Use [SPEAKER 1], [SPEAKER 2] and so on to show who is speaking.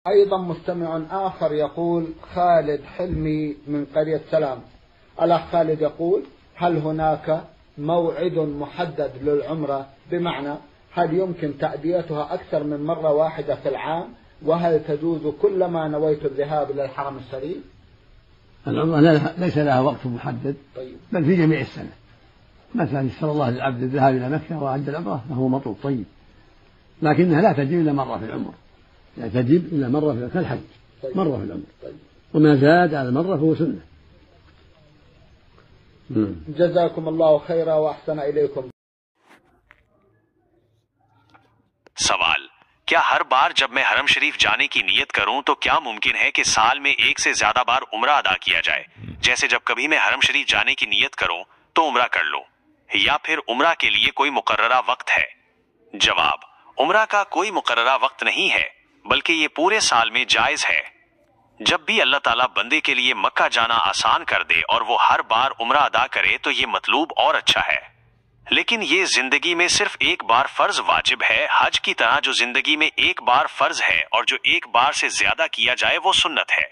[SPEAKER 1] أيضا مستمع آخر يقول خالد حلمي من قرية سلام. الأخ خالد يقول: هل هناك موعد محدد للعمرة؟ بمعنى هل يمكن تأديتها أكثر من مرة واحدة في العام؟ وهل تجوز كلما نويت الذهاب إلى الحرم الشريف؟
[SPEAKER 2] العمرة ليس لها وقت محدد، بل في جميع السنة. مثلا يسر الله للعبد الذهاب إلى مكة وعد العمرة فهو مطلوب طيب، لكنها لا تجب إلا مرة في العمر، لا تجب إلا مرة في الحج، مرة في العمر، وما زاد على مرة فهو سنة.
[SPEAKER 1] جزاكم الله خيرا وأحسن إليكم.
[SPEAKER 3] सवाल: क्या हर बार जब मैं हरम शरीफ जाने की नियत करूं तो क्या मुमकिन है कि साल में एक से ज्यादा बार उम्रा अदा किया जाए? जैसे जब कभी मैं हरम शरीफ जाने की नियत करूं तो उम्रा कर लूं, या फिर उम्रा के लिए कोई मुकर्ररा वक्त है? जवाब: उम्रा का कोई मुकर्ररा वक्त नहीं है, बल्कि ये पूरे साल में जायज है। जब भी अल्लाह ताला बंदे के लिए मक्का जाना आसान कर दे और वो हर बार उम्रा अदा करे तो ये मतलूब और अच्छा है। लेकिन ये जिंदगी में सिर्फ एक बार फर्ज वाजिब है, हज की तरह जो जिंदगी में एक बार फर्ज है और जो एक बार से ज्यादा किया जाए वो सुन्नत है।